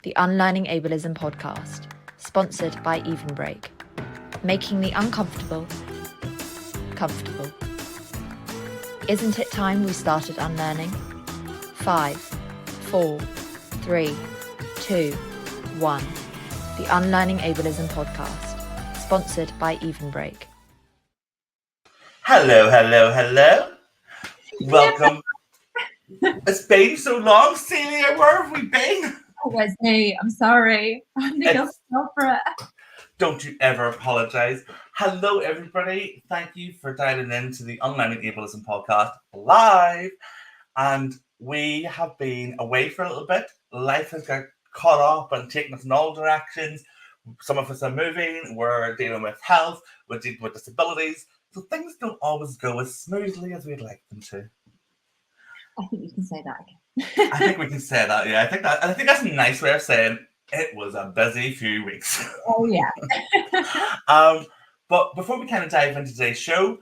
the Unlearning Ableism podcast, sponsored by Even Break, making the uncomfortable comfortable. Isn't it time we started unlearning? 5, 4, 3, 2, 1. The Unlearning Ableism podcast, sponsored by Even Break. Hello. Welcome. It's been so long, Celia. Where have we been? Oh, it's me. I'm sorry. I'm the for it. Don't you ever apologize. Hello, everybody. Thank you for dialing in to the Unlearning Ableism podcast live. And we have been away for a little bit. Life has got caught up and taken us in all directions. Some of us are moving. We're dealing with health. We're dealing with disabilities. So things don't always go as smoothly as we'd like them to. I think you can say that again. I think we can say that, yeah. I think that's a nice way of saying it was a busy few weeks. Oh, yeah. But before we kind of dive into today's show,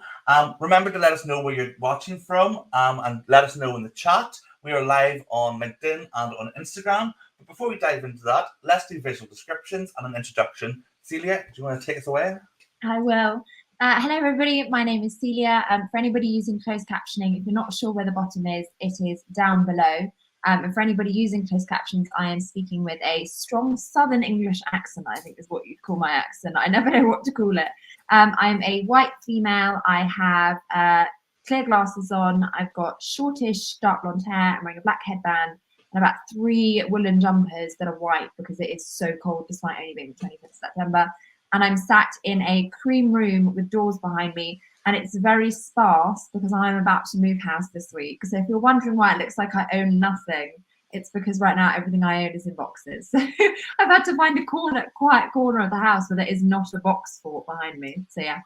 remember to let us know where you're watching from and let us know in the chat. We are live on LinkedIn and on Instagram. But before we dive into that, let's do visual descriptions and an introduction. Celia, do you want to take us away? I will. Hello, everybody. My name is Celia. For anybody using closed captioning, if you're not sure where the bottom is, it is down below. And for anybody using closed captions, I am speaking with a strong Southern English accent, I think is what you'd call my accent. I never know what to call it. I'm a white female. I have clear glasses on. I've got shortish dark blonde hair. I'm wearing a black headband and about 3 woolen jumpers that are white because it is so cold despite only being the 25th of September. And I'm sat in a cream room with doors behind me, and it's very sparse because I'm about to move house this week. So if you're wondering why it looks like I own nothing, it's because right now everything I own is in boxes. So I've had to find a quiet corner of the house where there is not a box fort behind me. So yeah.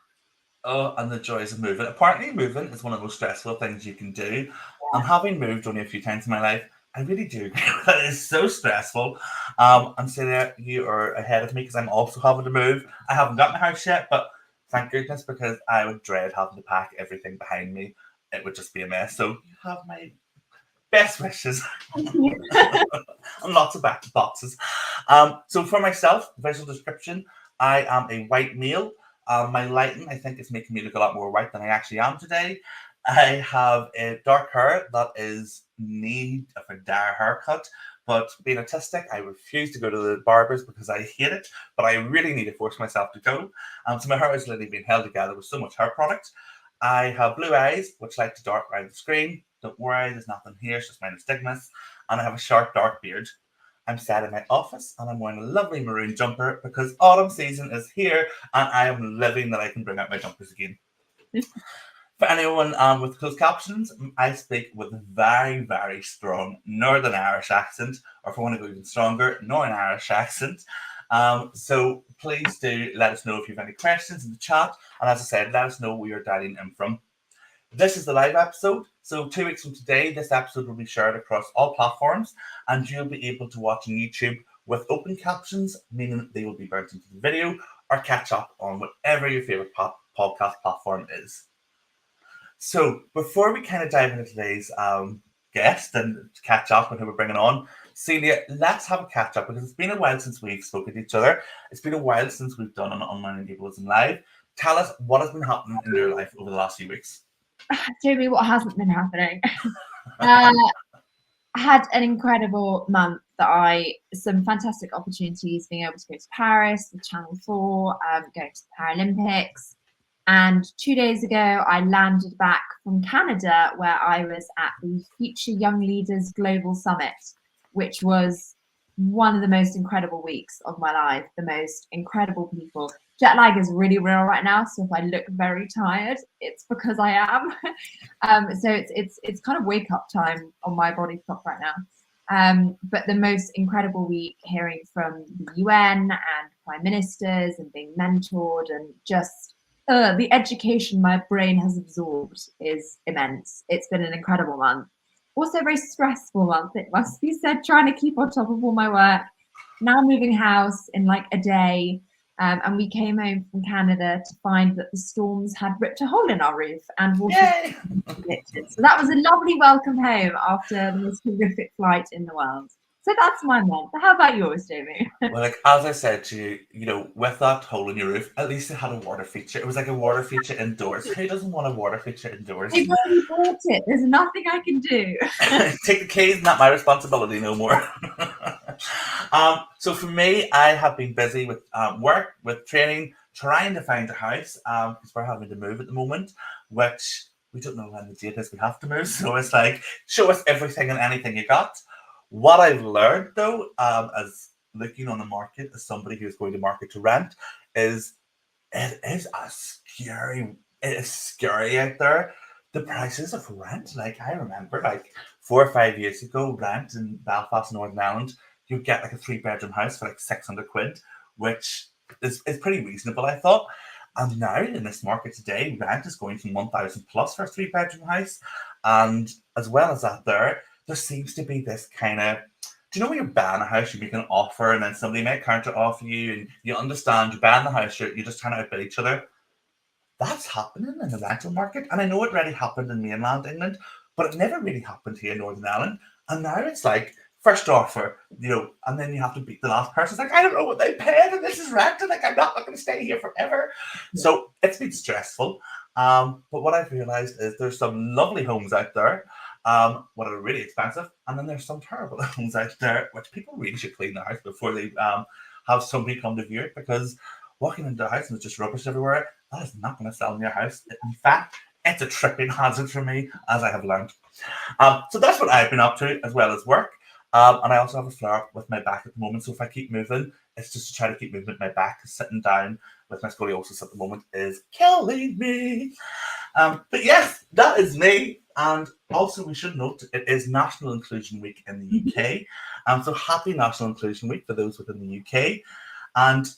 Oh, and the joys of moving. Apparently moving is one of the most stressful things you can do. Yeah. And having moved only a few times in my life, I really do agree with that. It's so stressful. And Celia, you are ahead of me because I'm also having to move. I haven't got my house yet, but thank goodness, because I would dread having to pack everything behind me. It would just be a mess. So you have my best wishes. And lots of back boxes. So for myself, visual description, I am a white male. My lighting, I think, is making me look a lot more white than I actually am today. I have a dark hair that is need of a dire haircut, but being autistic, I refuse to go to the barbers because I hate it, but I really need to force myself to go. So my hair is literally being held together with so much hair product. I have blue eyes, which like to dart around the screen. Don't worry, there's nothing here, it's just my nystagmus. And I have a short dark beard. I'm sat in my office and I'm wearing a lovely maroon jumper because autumn season is here and I am living that I can bring out my jumpers again. For anyone with closed captions, I speak with a very, very strong Northern Irish accent, or if I want to go even stronger, Northern Irish accent. So please do let us know if you have any questions in the chat. And as I said, let us know where you're dialing in from. This is the live episode. So 2 weeks from today, this episode will be shared across all platforms, and you'll be able to watch on YouTube with open captions, meaning that they will be burnt into the video, or catch up on whatever your favorite podcast platform is. So before we kind of dive into today's guest and catch up on who we're bringing on, Celia, let's have a catch up because it's been a while since we've spoken to each other. It's been a while since we've done an Unlearning Ableism live. Tell us what has been happening in your life over the last few weeks. Jamie, what hasn't been happening? I had an incredible month. Some fantastic opportunities, being able to go to Paris, the Channel 4, going to the Paralympics. And 2 days ago, I landed back from Canada, where I was at the Future Young Leaders Global Summit, which was one of the most incredible weeks of my life. The most incredible people. Jet lag is really real right now, so if I look very tired, it's because I am. So it's kind of wake up time on my body clock right now. But the most incredible week, hearing from the UN and prime ministers and being mentored and just the education my brain has absorbed is immense. It's been an incredible month. Also a very stressful month, it must be said, trying to keep on top of all my work. Now moving house in like a day. And we came home from Canada to find that the storms had ripped a hole in our roof and water. So that was a lovely welcome home after the most horrific flight in the world. So that's my month. How about yours, Jamie? Well, like as I said to you, with that hole in your roof, at least it had a water feature. It was like a water feature indoors. Who doesn't want a water feature indoors? I've already bought it. There's nothing I can do. Take the keys, not my responsibility no more. So for me, I have been busy with work, with training, trying to find a house because we're having to move at the moment, which we don't know when the date is we have to move. So it's like, show us everything and anything you got. What I've learned though, as looking on the market as somebody who's going to market to rent, is it is scary out there. The prices of rent, like I remember like 4 or 5 years ago, rent in Belfast, Northern Ireland, you'd get like a 3-bedroom house for like 600 quid, which is pretty reasonable, I thought. And now in this market today, rent is going from 1,000 plus for a 3-bedroom house. And as well as that, there seems to be this kind of, do you know when you're buying a house, you make an offer and then somebody may counter offer you and you understand you're buying the house, you're just trying to outbid each other. That's happening in the rental market. And I know it already happened in mainland England, but it never really happened here in Northern Ireland. And now it's like first offer, and then you have to beat the last person. It's like, I don't know what they paid and this is rent. And like, I'm not going to stay here forever. So it's been stressful. But what I've realized is there's some lovely homes out there, what are really expensive. And then there's some terrible homes out there, which people really should clean their house before they have somebody come to view it, because walking into a house and there's just rubbish everywhere, that is not going to sell in your house. In fact, it's a tripping hazard for me, as I have learned. So that's what I've been up to, as well as work. And I also have a flare-up with my back at the moment. So if I keep moving, it's just to try to keep moving with my back. Sitting down with my scoliosis at the moment is killing me. But yes, that is me. And also we should note it is National Inclusion Week in the UK. So happy National Inclusion Week for those within the UK. And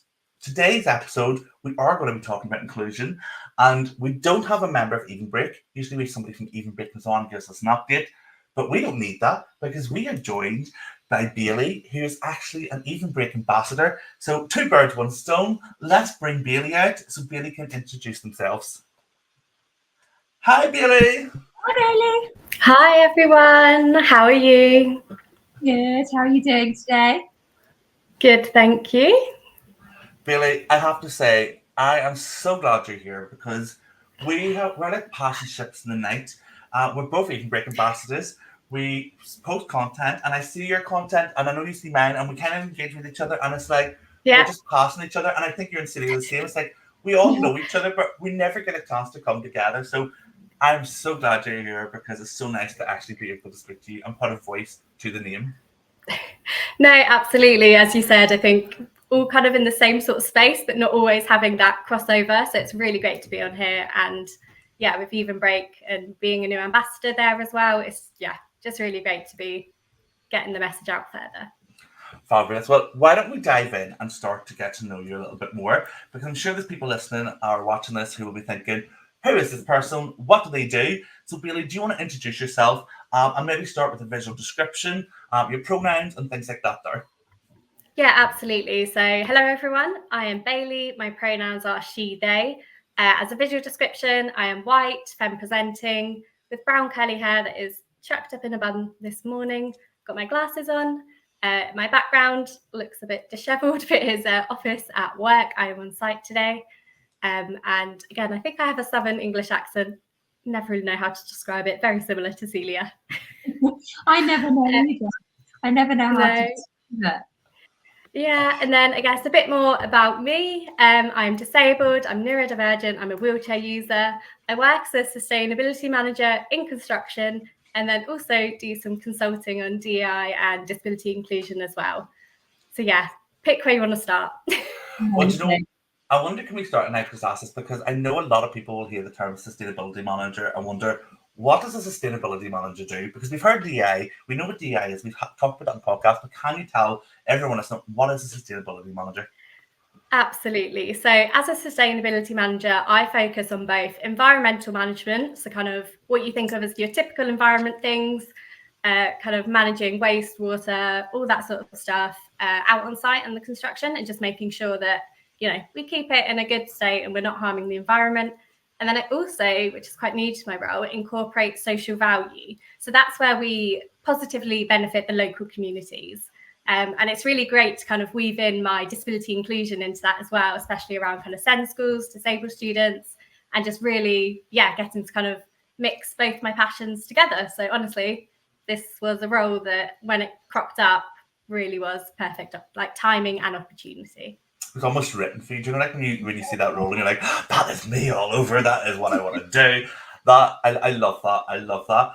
today's episode, we are going to be talking about inclusion. And we don't have a member of Even Break. Usually we have somebody from Even Break comes on and gives us an update. But we don't need that because we are joined by Bailey, who is actually an Even Break ambassador. So 2 birds, 1 stone. Let's bring Bailey out so Bailey can introduce themselves. Hi, Bailey. Hi, Bailey. Hi, everyone. How are you? Good. How are you doing today? Good, thank you. Bailey, I have to say, I am so glad you're here because we're like passion ships in the night. We're both Even Break ambassadors. We post content and I see your content and I know you see mine and we kind of engage with each other and it's like we're just passing each other. And I think you're in Celia the same. It's like we all know each other, but we never get a chance to come together. So I'm so glad you're here because it's so nice to actually be able to speak to you and put a voice to the name. No, absolutely. As you said, I think all kind of in the same sort of space, but not always having that crossover. So it's really great to be on here. And yeah, with Even Break and being a new ambassador there as well, it's just really great to be getting the message out further. Fabulous. Well, why don't we dive in and start to get to know you a little bit more? Because I'm sure there's people listening or watching this who will be thinking, who is this person? What do they do? So, Bailey, do you want to introduce yourself and maybe start with a visual description, your pronouns and things like that there? Yeah, absolutely. So hello, everyone. I am Bailey. My pronouns are she, they. As a visual description, I am white, femme presenting, with brown curly hair that is chucked up in a bun this morning. Got my glasses on. My background looks a bit disheveled, but it is office at work. I am on site today. And again, I think I have a Southern English accent. Never really know how to describe it. Very similar to Celia. I never know either. I never know how to describe it. Yeah, and then I guess a bit more about me. I'm disabled, I'm neurodivergent, I'm a wheelchair user. I work as a sustainability manager in construction and then also do some consulting on DEI and disability inclusion as well. So yeah, pick where you want to start. Well, you know, I wonder, can we start, and I just ask this because I know a lot of people will hear the term sustainability manager and wonder, what does a sustainability manager do? Because we've heard DEI, we know what DEI is, we've talked about that on the podcast, but can you tell everyone listening, what is a sustainability manager? Absolutely. So as a sustainability manager, I focus on both environmental management, so kind of what you think of as your typical environment things, kind of managing wastewater, all that sort of stuff out on site and the construction, and just making sure that, we keep it in a good state and we're not harming the environment. And then it also, which is quite new to my role, incorporates social value. So that's where we positively benefit the local communities. And it's really great to kind of weave in my disability inclusion into that as well, especially around kind of SEND schools, disabled students, and just really, getting to kind of mix both my passions together. So honestly, this was a role that when it cropped up really was perfect, like timing and opportunity. It's almost written for you. Do you know, like when you see that role and you're like, that is me all over. That is what I want to do. That I love that. I love that.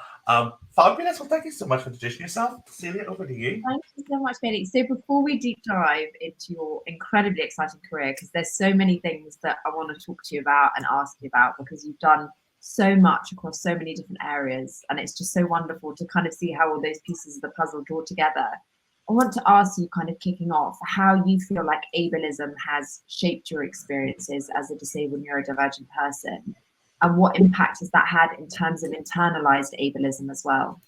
Fabulous. Well, thank you so much for introducing yourself. Celia, over to you. Thank you so much, Bailey. So before we deep dive into your incredibly exciting career, because there's so many things that I want to talk to you about and ask you about, because you've done so much across so many different areas, and it's just so wonderful to kind of see how all those pieces of the puzzle draw together. I want to ask you, kind of kicking off, how you feel like ableism has shaped your experiences as a disabled neurodivergent person, and what impact has that had in terms of internalized ableism as well?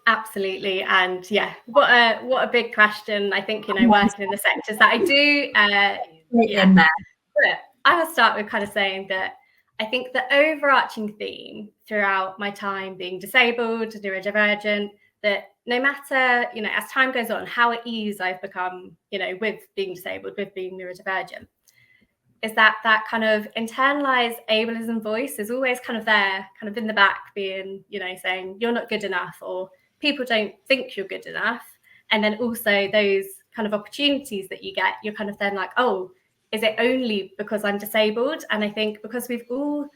Absolutely. And what a big question. I think, working in the sectors that I do, but I will start with kind of saying that I think the overarching theme throughout my time being disabled, neurodivergent, that no matter, as time goes on, how at ease I've become, with being disabled, with being neurodivergent, is that kind of internalized ableism voice is always kind of there, kind of in the back, being, saying you're not good enough, or people don't think you're good enough. And then also those kind of opportunities that you get, you're kind of then like, oh, is it only because I'm disabled? And I think because we've all,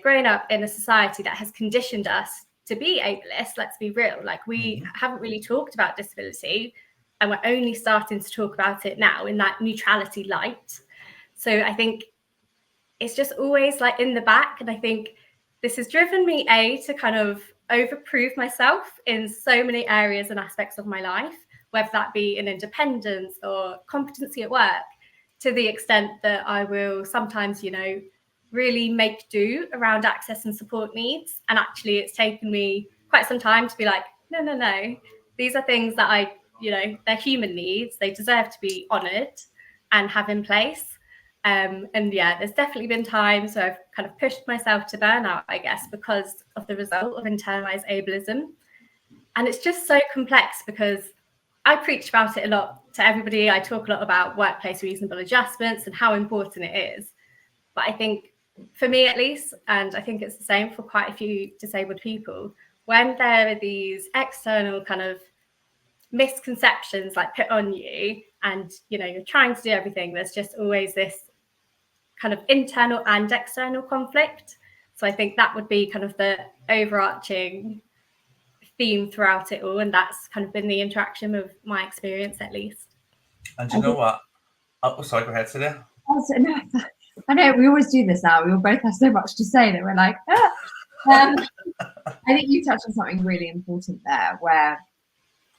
grown up in a society that has conditioned us to be ableist, let's be real, like we haven't really talked about disability, and we're only starting to talk about it now in that neutrality light. So I think it's just always like in the back. And I think this has driven me, to kind of overprove myself in so many areas and aspects of my life, whether that be in independence or competency at work, to the extent that I will sometimes, really make do around access and support needs. And actually it's taken me quite some time to be like, no, these are things that they're human needs. They deserve to be honoured and have in place. And there's definitely been times where I've kind of pushed myself to burnout, I guess, because of the result of internalized ableism. And it's just so complex, because I preach about it a lot to everybody. I talk a lot about workplace reasonable adjustments and how important it is. But I think for me, at least, and I think it's the same for quite a few disabled people, when there are these external kind of misconceptions like put on you, and you're trying to do everything, there's just always this kind of internal and external conflict. So I think that would be kind of the overarching theme throughout it all, and that's kind of been the interaction of my experience, at least. And you know what? Oh, sorry, go ahead, Celia. I know we always do this now. We all both have so much to say that we're like, I think you touched on something really important there, where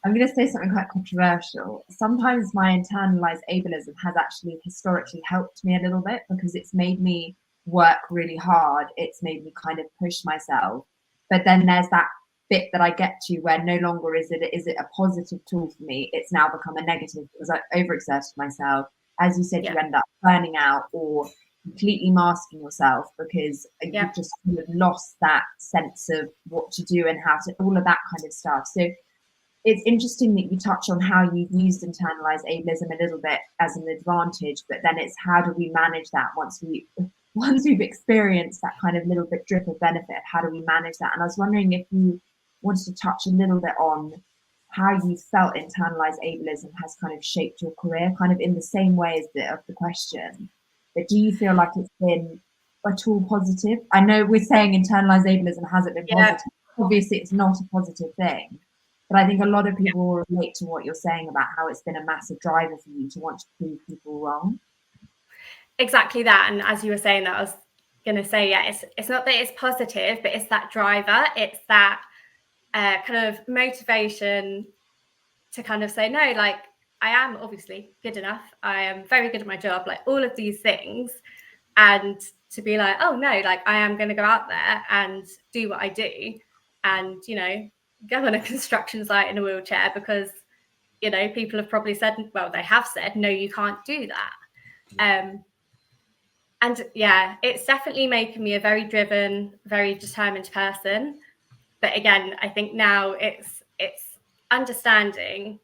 I'm going to say something quite controversial. Sometimes my internalized ableism has actually historically helped me a little bit, because it's made me work really hard. It's made me kind of push myself. But then there's that bit that I get to where no longer is it a positive tool for me. It's now become a negative, because I overexerted myself. As you said, you end up burning out or completely masking yourself, because you've just kind of lost that sense of what to do and how to, all of that kind of stuff. So it's interesting that you touch on how you've used internalized ableism a little bit as an advantage, but then it's how do we manage that once we've experienced that kind of little bit drip of benefit? How do we manage that? And I was wondering if you wanted to touch a little bit on how you felt internalized ableism has kind of shaped your career, kind of in the same way as the question. But do you feel like it's been at all positive? I know we're saying internalized ableism hasn't been positive. Obviously, it's not a positive thing. But I think a lot of people will relate to what you're saying about how it's been a massive driver for you to want to prove people wrong. Exactly that. And as you were saying that, I was going to say, it's not that it's positive, but it's that driver. It's that kind of motivation to kind of say, no, like, I am obviously good enough. I am very good at my job, like all of these things. And to be like, oh no, like I am going to go out there and do what I do, and, go on a construction site in a wheelchair because, people have probably said, well, they have said, no, you can't do that. And it's definitely making me a very driven, very determined person. But again, I think now it's understanding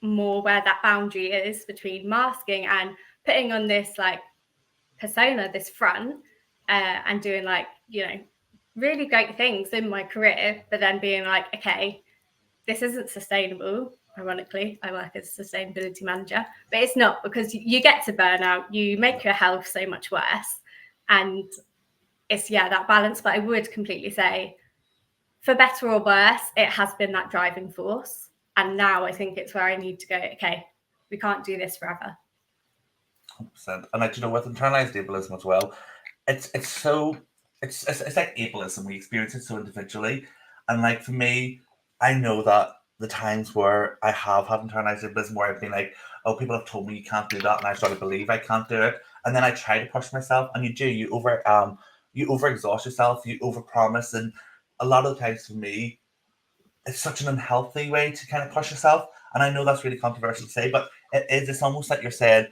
more where that boundary is between masking and putting on this like persona, this front, and doing like, you know, really great things in my career, but then being like, okay, this isn't sustainable. Ironically, I work as a sustainability manager, but it's not, because you get to burnout, you make your health so much worse. And it's, yeah, that balance. But I would completely say, for better or worse, it has been that driving force. And now I think it's where I need to go, okay, we can't do this forever. 100%. And like, you know, with internalized ableism as well, it's like ableism. We experience it so individually. And like for me, I know that the times where I have had internalized ableism, where I've been like, oh, people have told me you can't do that, and I sort of believe I can't do it. And then I try to push myself, and you overexhaust yourself, you overpromise. And a lot of the times for me, it's such an unhealthy way to kind of push yourself. And I know that's really controversial to say, but it's almost like you're saying,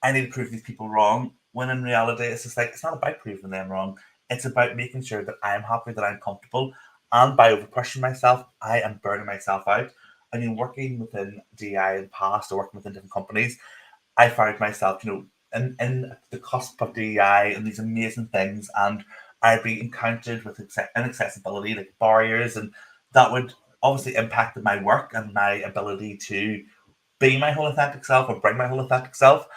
I need to prove these people wrong. When in reality, it's just like, it's not about proving them wrong. It's about making sure that I'm happy, that I'm comfortable. And by over pushing myself, I am burning myself out. I mean, working within DEI in the past, or working within different companies, I found myself, you know, in the cusp of DEI and these amazing things. And I'd be encountered with inaccessibility, like barriers, and that would obviously impacted my work and my ability to be my whole authentic self, or bring my whole authentic self.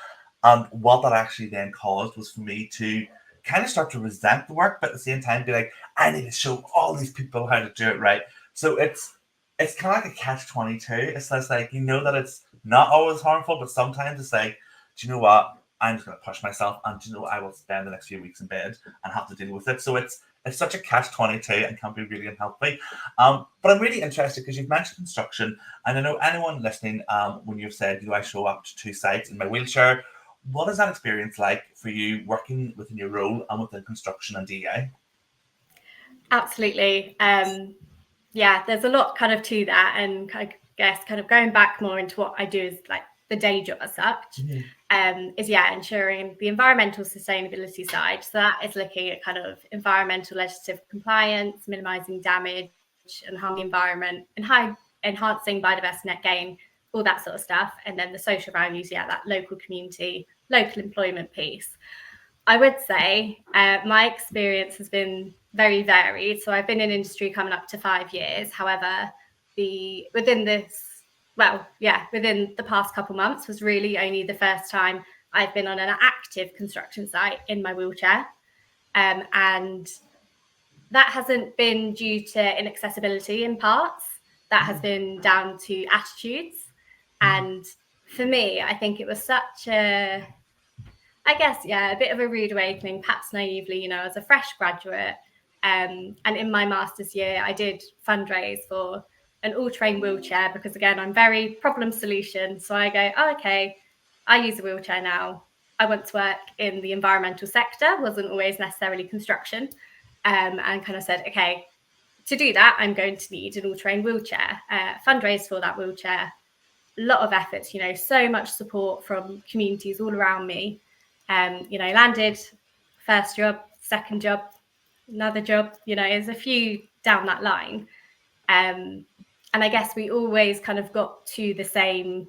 And what that actually then caused was for me to kind of start to resent the work, but at the same time be like, I need to show all these people how to do it right. So it's kind of like a catch-22. It's just like, you know that it's not always harmful, but sometimes it's like, do you know what? I'm just going to push myself, and do you know, I will spend the next few weeks in bed and have to deal with it. So it's such a catch-22 and can be really unhealthy. But I'm really interested because you've mentioned construction, and I know anyone listening, when you've said, you know, I show up to 2 sites in my wheelchair, what is that experience like for you working within your role and within construction and DEI? Absolutely. Yeah, there's a lot kind of to that. And I guess kind of going back more into what I do is like the day job as such, is ensuring the environmental sustainability side. So that is looking at kind of environmental legislative compliance, minimizing damage and harm the environment, and enhancing biodiversity net gain, all that sort of stuff. And then the social values, that local community, local employment piece. I would say my experience has been very varied. So I've been in industry coming up to 5 years. However, within the past couple months was really only the first time I've been on an active construction site in my wheelchair. And that hasn't been due to inaccessibility in parts. That has been down to attitudes. And for me, I think it was such a bit of a rude awakening, perhaps naively, you know, as a fresh graduate. And in my master's year, I did fundraise for an all-terrain wheelchair because, again, I'm very problem solution. So I go, okay, I use a wheelchair now. I want to work in the environmental sector, wasn't always necessarily construction. And kind of said, okay, to do that, I'm going to need an all-terrain wheelchair, fundraise for that wheelchair. A lot of efforts, you know, so much support from communities all around me. You know, landed first job, second job, another job, you know, there's a few down that line. And I guess we always kind of got to the same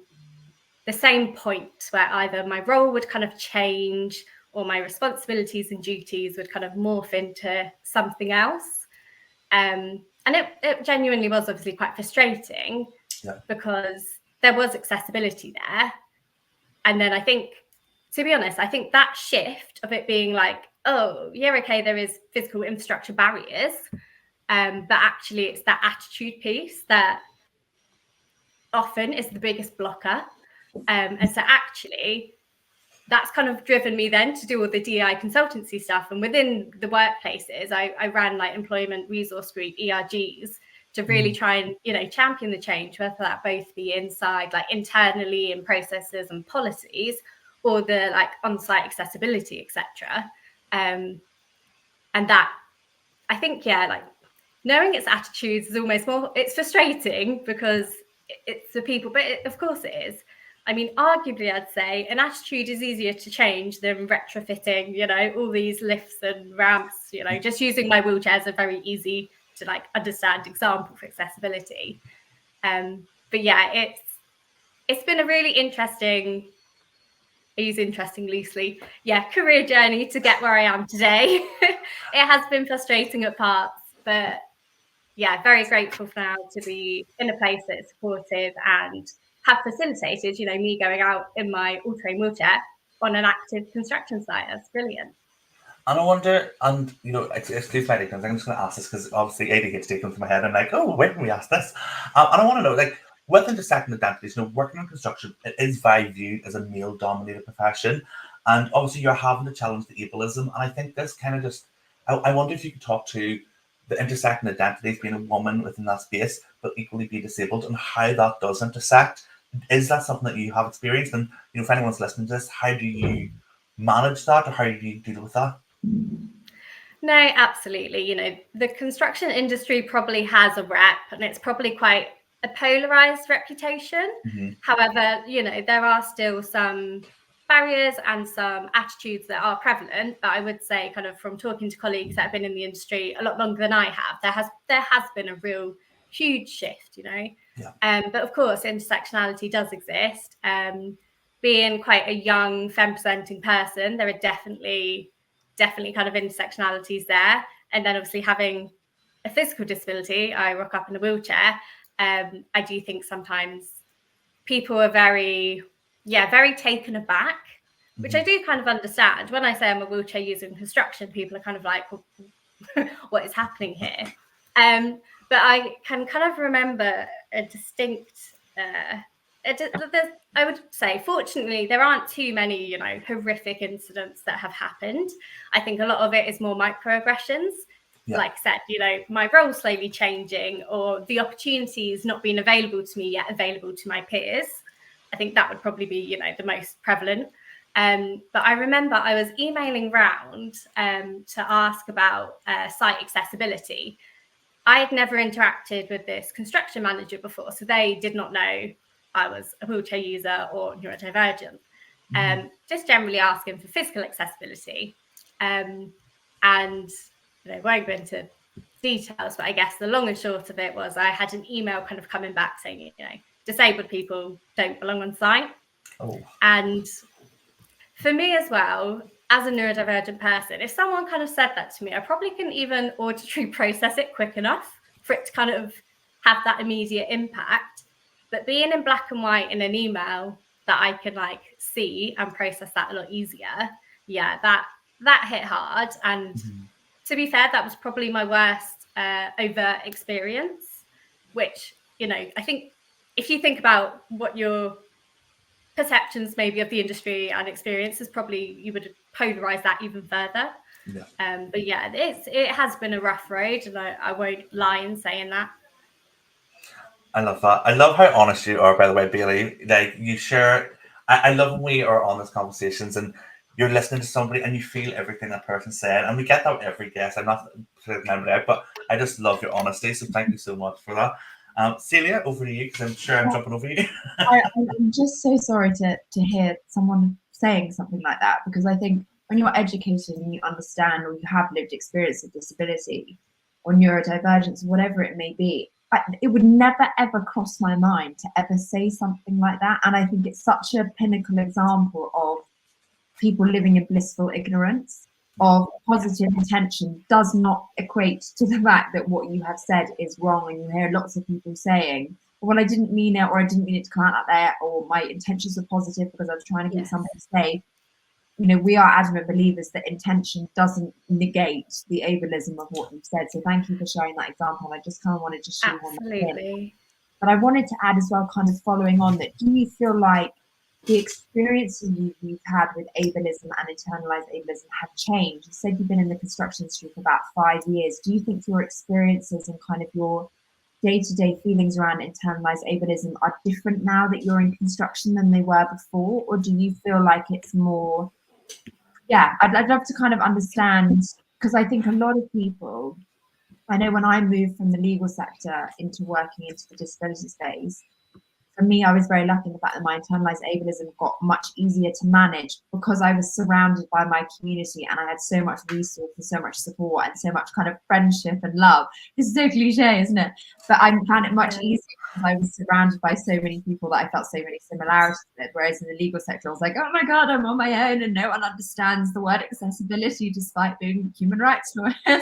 point where either my role would kind of change or my responsibilities and duties would kind of morph into something else. And it genuinely was obviously quite frustrating because there was accessibility there. And then I think, to be honest, I think that shift of it being like, oh, yeah, okay, there is physical infrastructure barriers, but actually it's that attitude piece that often is the biggest blocker. And so actually, that's kind of driven me then to do all the DEI consultancy stuff. And within the workplaces, I ran like employment resource group, ERGs, to really try and, you know, champion the change, whether that both be inside, like internally in processes and policies, or the like on-site accessibility, etc. And that, I think, like knowing its attitudes is almost more, it's frustrating because it's the people, but of course it is. I mean, arguably, I'd say an attitude is easier to change than retrofitting, you know, all these lifts and ramps, you know, just using my wheelchair is a very easy to like understand example for accessibility. But yeah, it's been a really interesting, I use interesting loosely, career journey to get where I am today. It has been frustrating at parts, but yeah, very grateful for now to be in a place that's supportive and have facilitated, me going out in my all-terrain wheelchair on an active construction site. That's brilliant. And I wonder, and excuse my ignorance, I'm just going to ask this because obviously ADHD comes to my head. I'm like, oh, when can we ask this? And I want to know, like, with intersecting identities, working in construction, it is very viewed as a male-dominated profession, and obviously you're having to challenge the ableism. And I think this kind of just, I wonder if you could talk to the intersecting identities, being a woman within that space, but equally be disabled, and how that does intersect. Is that something that you have experienced? And if anyone's listening to this, how do you manage that, or how do you deal with that? No, absolutely. The construction industry probably has a rep, and it's probably quite a polarized reputation. Mm-hmm. However, there are still some barriers and some attitudes that are prevalent. But I would say, kind of from talking to colleagues that have been in the industry a lot longer than I have, there has been a real huge shift. Yeah. But of course, intersectionality does exist. Being quite a young femme-presenting person, there are definitely kind of intersectionalities there. And then obviously having a physical disability, I rock up in a wheelchair. I do think sometimes people are very taken aback, which I do kind of understand. When I say I'm a wheelchair user in construction, people are kind of like, what is happening here? But I can kind of remember a distinct, I would say, fortunately, there aren't too many, horrific incidents that have happened. I think a lot of it is more microaggressions. Yeah. Like I said, my role slowly changing, or the opportunities not being available to me yet available to my peers. I think that would probably be, the most prevalent. But I remember I was emailing round to ask about site accessibility. I had never interacted with this construction manager before, so they did not know I was a wheelchair user or neurodivergent. Just generally asking for physical accessibility. And won't go into details, but I guess the long and short of it was I had an email kind of coming back saying, disabled people don't belong on site. Oh. And for me as well, as a neurodivergent person, if someone kind of said that to me, I probably couldn't even auditory process it quick enough for it to kind of have that immediate impact. But being in black and white in an email that I could see and process that a lot easier, that hit hard. And to be fair, that was probably my worst overt experience, which, I think if you think about what your perceptions maybe of the industry and experiences, probably you would polarize that even further. Yeah. But yeah, it has been a rough road, and I won't lie in saying that. I love that. I love how honest you are, by the way, Bailey. Like, you share, I love when we are on these conversations and you're listening to somebody and you feel everything that person said. And we get that with every guest. I'm not putting anybody out, but I just love your honesty. So thank you so much for that. Celia, over to you, because I'm sure I'm jumping over you. I'm just so sorry to hear someone saying something like that, because I think when you're educated and you understand, or you have lived experience of disability or neurodivergence, whatever it may be, it would never ever cross my mind to ever say something like that. And I think it's such a pinnacle example of people living in blissful ignorance of positive intention does not equate to the fact that what you have said is wrong. And you hear lots of people saying, well, I didn't mean it, or I didn't mean it to come out there, or my intentions were positive because I was trying to keep somebody safe. We are adamant believers that intention doesn't negate the ableism of what you've said. So thank you for sharing that example. I just kind of wanted to show on that. But I wanted to add as well, kind of following on that, do you feel like the experiences you've had with ableism and internalized ableism have changed? You said you've been in the construction industry for about 5 years. Do you think your experiences and kind of your day-to-day feelings around internalized ableism are different now that you're in construction than they were before? Or do you feel like it's more... I'd love to kind of understand, because I think a lot of people, I know when I moved from the legal sector into working into the disability space, for me, I was very lucky in the fact that my internalized ableism got much easier to manage because I was surrounded by my community and I had so much resource and so much support and so much kind of friendship and love. It's so cliche, isn't it? But I found it much easier because I was surrounded by so many people that I felt so many similarities with. Whereas in the legal sector, I was like, oh my God, I'm on my own and no one understands the word accessibility despite being human rights lawyers. So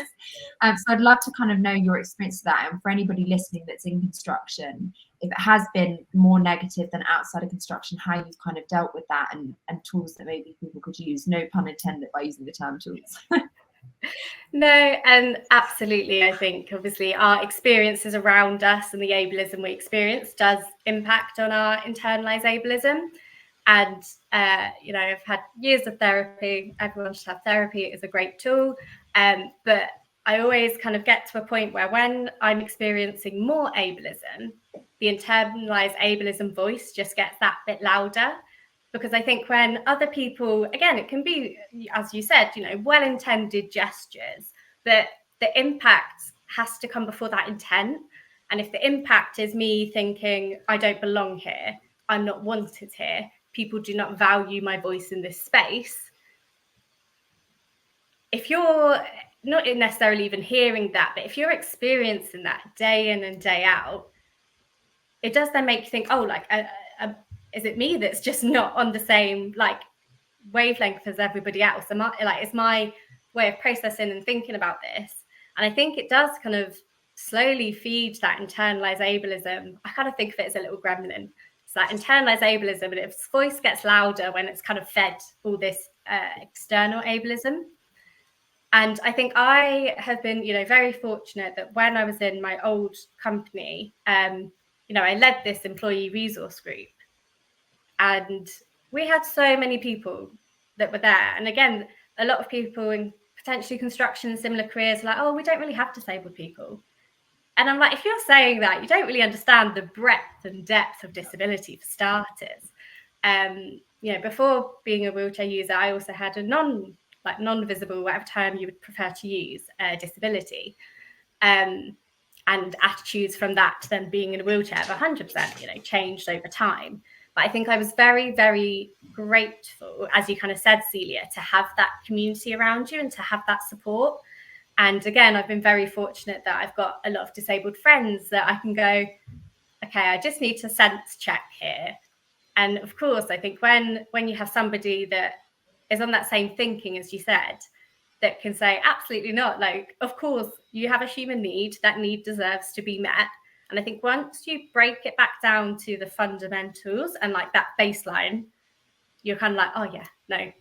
I'd love to kind of know your experience of that. And for anybody listening that's in construction, if it has been more negative than outside of construction, how you've kind of dealt with that, and tools that maybe people could use, no pun intended by using the term tools. No, and absolutely. I think obviously our experiences around us and the ableism we experience does impact on our internalized ableism. And, I've had years of therapy. Everyone should have therapy. It is a great tool. But I always kind of get to a point where when I'm experiencing more ableism, the internalized ableism voice just gets that bit louder. Because I think when other people, again, it can be, as you said, well-intended gestures, but the impact has to come before that intent. And if the impact is me thinking, I don't belong here, I'm not wanted here, people do not value my voice in this space. If you're not necessarily even hearing that, but if you're experiencing that day in and day out, it does then make you think, oh, is it me that's just not on the same wavelength as everybody else? It's my way of processing and thinking about this. And I think it does kind of slowly feed that internalized ableism. I kind of think of it as a little gremlin. It's that internalized ableism, and its voice gets louder when it's kind of fed all this external ableism. And I think I have been, very fortunate that when I was in my old company, I led this employee resource group. And we had so many people that were there. And again, a lot of people in potentially construction and similar careers are like, oh, we don't really have disabled people. And I'm like, if you're saying that, you don't really understand the breadth and depth of disability for starters. Before being a wheelchair user, I also had a non-visible, whatever term you would prefer to use, disability. And attitudes from that to then being in a wheelchair have 100%, changed over time. But I think I was very, very grateful, as you kind of said, Celia, to have that community around you and to have that support. And again, I've been very fortunate that I've got a lot of disabled friends that I can go, okay, I just need to sense check here. And of course, I think when you have somebody that is on that same thinking, as you said, that can say, absolutely not. Of course, you have a human need. That need deserves to be met. And I think once you break it back down to the fundamentals and that baseline, you're kind of like, oh yeah, no,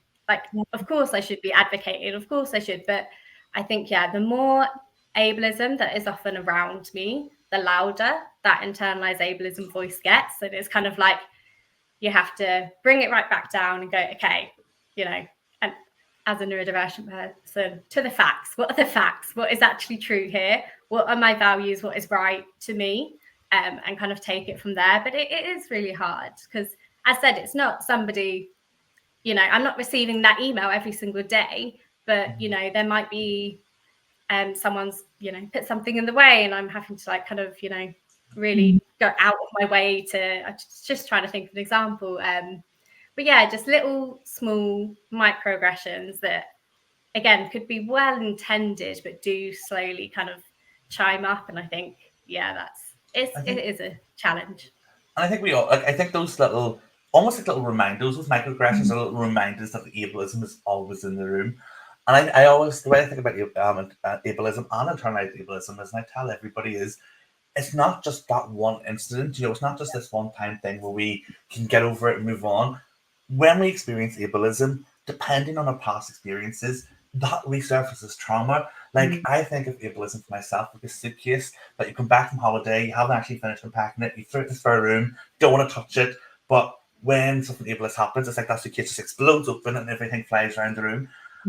of course I should be advocating. Of course I should. But I think, the more ableism that is often around me, the louder that internalized ableism voice gets. And it's kind of like, you have to bring it right back down and go, okay, and as a neurodivergent person, to the facts. What are the facts? What is actually true here? What are my values? What is right to me? And kind of take it from there. But it is really hard because, as I said, it's not somebody, I'm not receiving that email every single day, but, there might be someone's, put something in the way and I'm having to really go out of my way to, I'm just trying to think of an example. But yeah, just little small microaggressions that, again, could be well intended, but do slowly kind of chime up. And I think, it is a challenge. And I think we all, I think those little, almost like little reminders, those microaggressions are little reminders that the ableism is always in the room. And I always, the way I think about ableism and internalized ableism is, and I tell everybody, is it's not just that one incident, it's not just this one time thing where we can get over it and move on. When we experience ableism, depending on our past experiences, that resurfaces trauma. I think of ableism for myself like a suitcase that you come back from holiday, you haven't actually finished unpacking it, you throw it in the spare room, don't want to touch it, but when something ableist happens, it's like that suitcase just explodes open and everything flies around the room.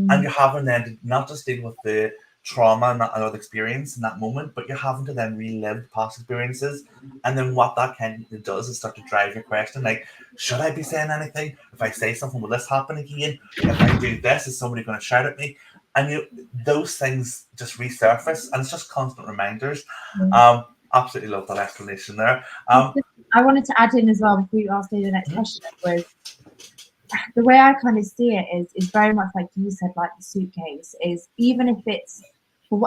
And you're having then to not just deal with the trauma and that other experience in that moment, but you're having to then relive past experiences. And then what that kind of does is start to drive your question, should I be saying anything? If I say something, will this happen again? If I do this, is somebody going to shout at me? And those things just resurface, and it's just constant reminders. Absolutely love that explanation there. I wanted to add in as well before you asked me the next question, was the way I kind of see it is very much like you said, like the suitcase, is even if it's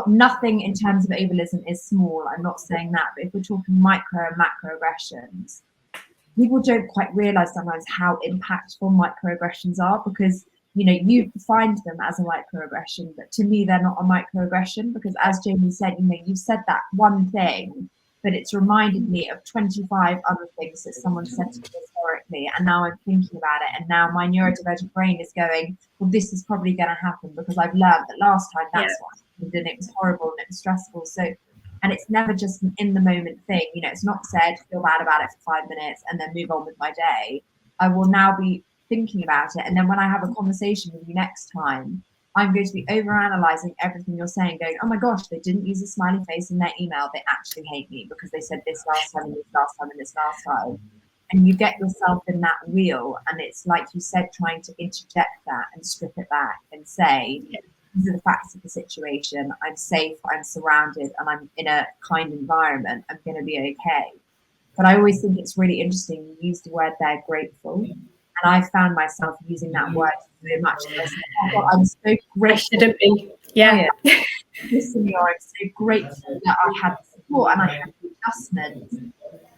nothing in terms of ableism is small. I'm not saying that, but if we're talking micro and macro aggressions, people don't quite realize sometimes how impactful microaggressions are, because you find them as a microaggression, but to me they're not a microaggression, because as Jamie said, you've said that one thing, but it's reminded me of 25 other things that someone said to me historically, and now I'm thinking about it, and now my neurodivergent brain is going, well, this is probably going to happen because I've learned that last time that's what happened and it was horrible and it was stressful. So, and it's never just an in the moment thing. It's not said, feel bad about it for 5 minutes and then move on with my day. I will now be thinking about it. And then when I have a conversation with you next time, I'm going to be overanalyzing everything you're saying, going, oh my gosh, they didn't use a smiley face in their email. They actually hate me because they said this last time and this last time and this last time. And you get yourself in that wheel. And it's like you said, trying to interject that and strip it back and say, these are the facts of the situation. I'm safe, I'm surrounded, and I'm in a kind environment. I'm going to be okay. But I always think it's really interesting. You use the word there, grateful. And I found myself using that word so much. Oh God, I'm so grateful. I shouldn't be. Yeah. Listen, I'm so grateful that I had the support and I had the adjustment.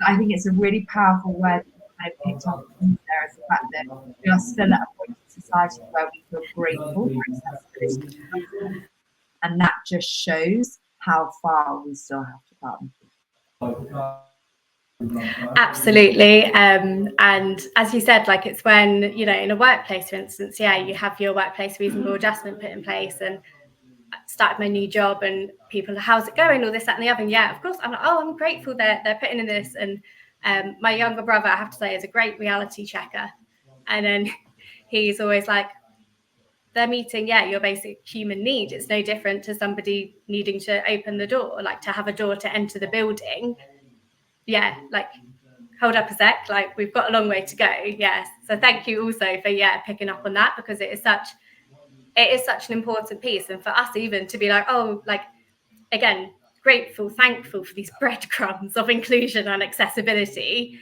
I think it's a really powerful word that I picked up there, is the fact that we are still at a point in society where we feel grateful for accessibility. And that just shows how far we still have to come. Absolutely. And as you said, like, it's when, in a workplace, for instance, you have your workplace reasonable adjustment put in place, and I started my new job and people are, how's it going? All this, that, and the other. And of course, I'm like, oh, I'm grateful they're putting in this. And my younger brother, I have to say, is a great reality checker. And then he's always like, they're meeting, your basic human need. It's no different to somebody needing to open the door, like to have a door to enter the building. Like, hold up a sec, like, we've got a long way to go. So thank you also for picking up on that, because it is such an important piece. And for us even to be like, oh, like, again, grateful, thankful for these breadcrumbs of inclusion and accessibility,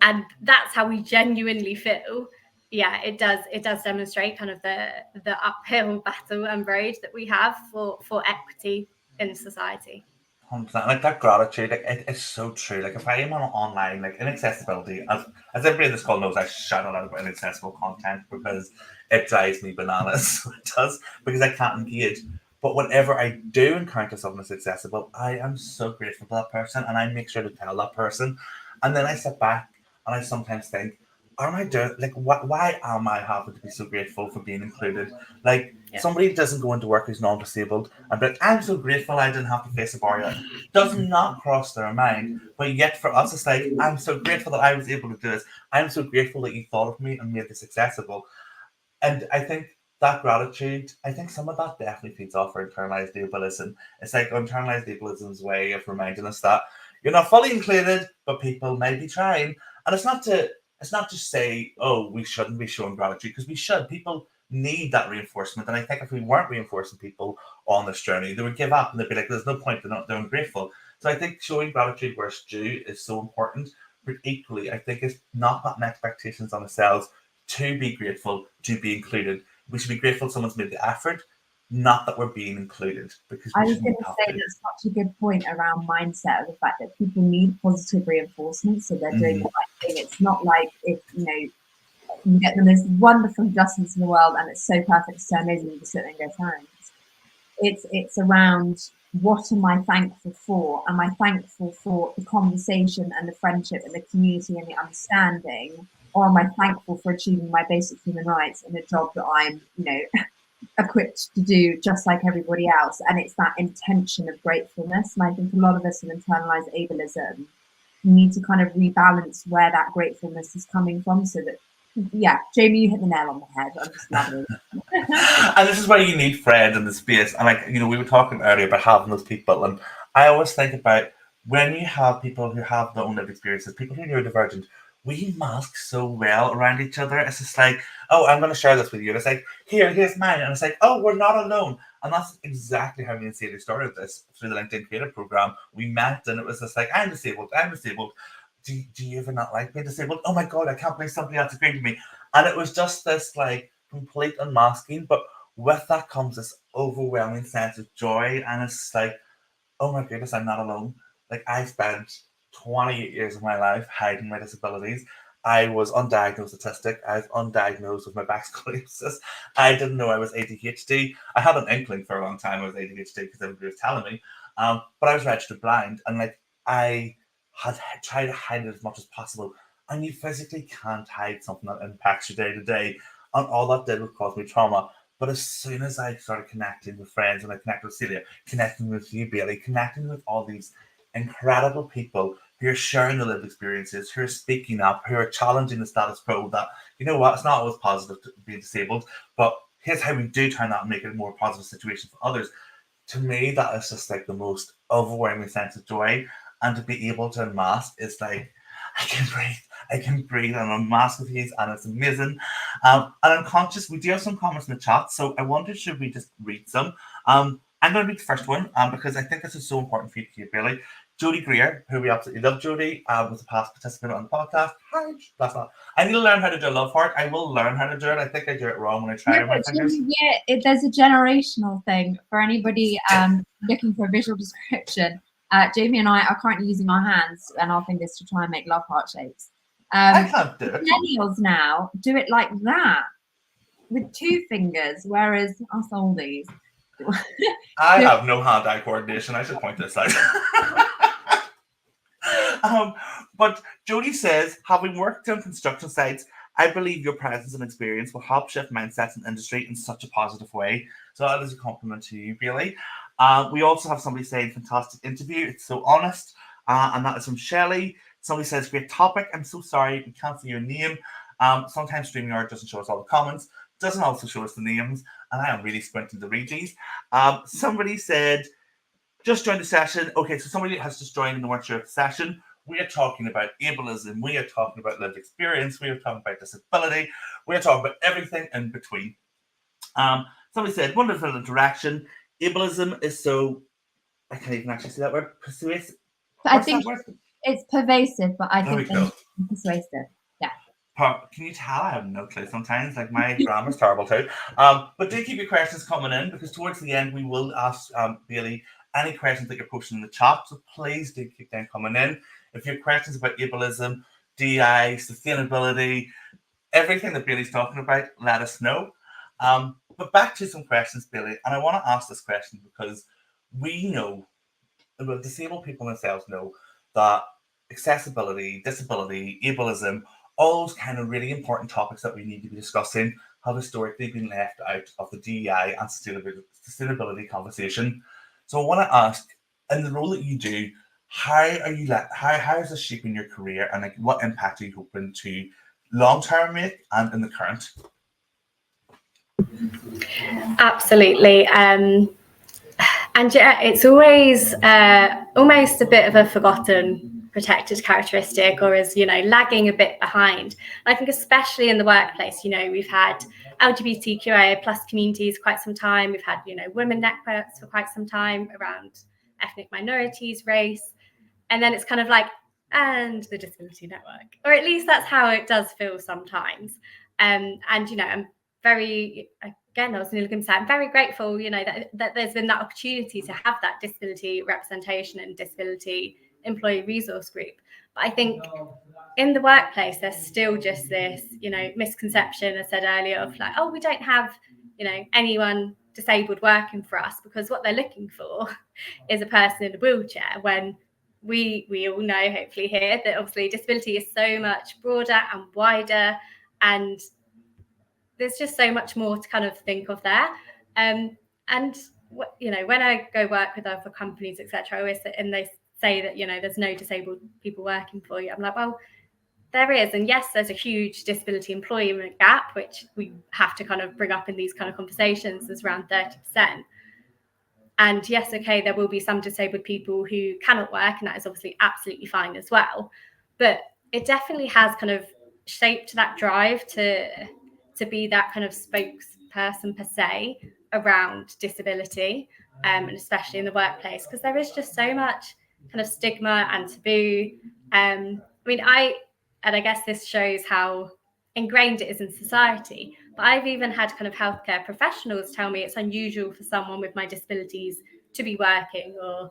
and that's how we genuinely feel. It does demonstrate kind of the uphill battle and road that we have for equity in society. 100%. Like, that gratitude, like, it's so true. Like, if I am online, like, inaccessibility, as everybody in this call knows, I shout a lot about inaccessible content because it drives me bananas. It does, because I can't engage. But whenever I do encounter something that's accessible, I am so grateful to that person, and I make sure to tell that person. And then I sit back and I sometimes think, am I doing, like, why am I having to be so grateful for being included? Like, somebody doesn't go into work who's non-disabled and be like, I'm so grateful I didn't have to face a barrier. Does not cross their mind. But yet for us, it's like, I'm so grateful that I was able to do this. I'm so grateful that you thought of me and made this accessible. And I think that gratitude, I think some of that definitely feeds off our internalized ableism. It's like internalized ableism's way of reminding us that you're not fully included, but people may be trying. And it's not to say, oh, we shouldn't be showing gratitude, because we should. People need that reinforcement. And I think if we weren't reinforcing people on this journey, they would give up and they'd be like, there's no point, they're ungrateful. So I think showing gratitude where it's due is so important. But equally, I think it's not putting expectations on ourselves to be grateful, to be included. We should be grateful someone's made the effort, not that we're being included. Because I was going to say that's such a good point around mindset, of the fact that people need positive reinforcement, so they're doing the right thing. It's not like if you get the most wonderful adjustments in the world and it's so perfect, so amazing, you just sit there and go, thanks. It's around, what am I thankful for? Am I thankful for the conversation and the friendship and the community and the understanding? Or am I thankful for achieving my basic human rights in a job that I'm, equipped to do just like everybody else? And it's that intention of gratefulness. And I think a lot of us with internalized ableism need to kind of rebalance where that gratefulness is coming from, so that, Jamie, you hit the nail on the head. I'm just loving it. And this is where you need friends in the space. And like, we were talking earlier about having those people. And I always think about when you have people who have their own lived experiences, people who are neurodivergent, we mask so well around each other. It's just like, oh, I'm going to share this with you. And it's like, here's mine. And it's like, oh, we're not alone. And that's exactly how me and Celia started this through the LinkedIn Creator Program. We met and it was just like, I'm disabled. Do you ever not like being disabled? Oh my God, I can't believe somebody else agreed with me. And it was just this like complete unmasking. But with that comes this overwhelming sense of joy, and it's like, oh my goodness, I'm not alone. Like, I spent 28 years of my life hiding my disabilities. I was undiagnosed autistic. I was undiagnosed with my back scoliosis. I didn't know I was ADHD. I had an inkling for a long time I was ADHD because everybody was telling me. But I was registered blind, and like I had tried to hide it as much as possible. And you physically can't hide something that impacts your day to day. And all that did was cause me trauma. But as soon as I started connecting with friends, and I connected with Celia, connecting with you, Bailey, connecting with all these incredible people who are sharing their lived experiences, who are speaking up, who are challenging the status quo that, you know what, it's not always positive to be disabled, but here's how we do turn that and make it a more positive situation for others. To me, that is just like the most overwhelming sense of joy. And to be able to unmask is like, I can breathe, and I'm mask with you, and it's amazing. And I'm conscious, we do have some comments in the chat, so I wondered, should we just read some? I'm going to read the first one because I think this is so important for you to hear, Bailey. Jodie Greer, who we absolutely love, Jodie, was a past participant on the podcast. Hi, that's not. I need to learn how to do a love heart. I will learn how to do it. I think I do it wrong when I try with my fingers. Yeah, there's a generational thing for anybody looking for a visual description. Jamie and I are currently using our hands and our fingers to try and make love heart shapes. I can't do it. Millennials now do it like that with 2 fingers, whereas us oldies. I have no hand-eye coordination. I should point this out. But Jodie says, having worked on construction sites, I believe your presence and experience will help shift mindsets in industry in such a positive way. So that is a compliment to you, Bailey. We also have somebody saying, fantastic interview. It's so honest. And that is from Shelley. Somebody says, great topic. I'm so sorry we can't see your name. Sometimes StreamYard doesn't show us all the comments. Doesn't also show us the names. And I am really squinting to read these. Somebody said, just joined the session. Okay, so somebody has just joined and weren't sure of the session. We are talking about ableism. We are talking about lived experience. We are talking about disability. We are talking about everything in between. Somebody said, wonderful interaction. Ableism is so, I can't even actually see that word, persuasive. I think it's pervasive, but I think it's persuasive. Yeah. Can you tell I have no clue sometimes? Like, my grammar's terrible too. But do keep your questions coming in, because towards the end we will ask Bailey any questions that you're posting in the chat. So please do keep them coming in. If you have questions about ableism, DEI, sustainability, everything that Bailey's talking about, let us know. But back to some questions, Bailey, and I want to ask this question because we know, well, disabled people themselves know that accessibility, disability, ableism, all those kind of really important topics that we need to be discussing have historically been left out of the DEI and sustainability conversation. So I want to ask, in the role that you do, how is this shaping your career, and like what impact are you hoping to long-term make and in the current? Absolutely. And yeah, it's always almost a bit of a forgotten protected characteristic, or is, lagging a bit behind. I think especially in the workplace, we've had LGBTQIA plus communities quite some time. We've had, women networks for quite some time around ethnic minorities, race. And then it's kind of like, and the disability network, or at least that's how it does feel sometimes. And, I'm very, again, I was nearly going to say, I'm very grateful, that there's been that opportunity to have that disability representation and disability employee resource group. But I think in the workplace, there's still just this, misconception, as I said earlier, of like, oh, we don't have, anyone disabled working for us, because what they're looking for is a person in a wheelchair, when we all know, hopefully here, that obviously disability is so much broader and wider, and there's just so much more to kind of think of there. And when I go work with other companies, etc., I always say, and they say that there's no disabled people working for you. I'm like, well, there is, and yes, there's a huge disability employment gap, which we have to kind of bring up in these kind of conversations. There's around 30%. And yes, okay, there will be some disabled people who cannot work, and that is obviously absolutely fine as well. But it definitely has kind of shaped that drive to be that kind of spokesperson per se around disability, and especially in the workplace, because there is just so much kind of stigma and taboo. I guess this shows how ingrained it is in society, But I've even had kind of healthcare professionals tell me it's unusual for someone with my disabilities to be working or,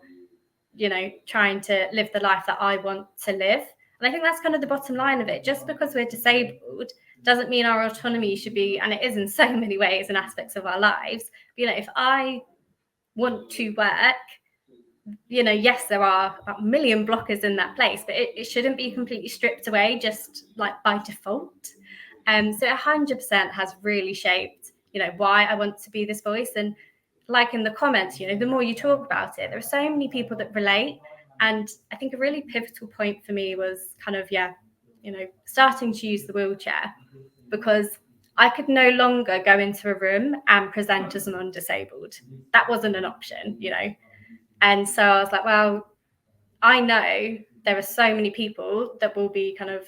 you know, trying to live the life that I want to live. And I think that's kind of the bottom line of it. Just because we're disabled doesn't mean our autonomy should be, and it is in so many ways and aspects of our lives. But, you know, if I want to work, you know, yes, there are a million blockers in that place, but it shouldn't be completely stripped away just like by default. So 100% has really shaped, you know, why I want to be this voice. And like in the comments, you know, the more you talk about it, there are so many people that relate. And I think a really pivotal point for me was kind of, you know, starting to use the wheelchair, because I could no longer go into a room and present as non-disabled. That wasn't an option, you know. And so I was like, well, I know there are so many people that will be kind of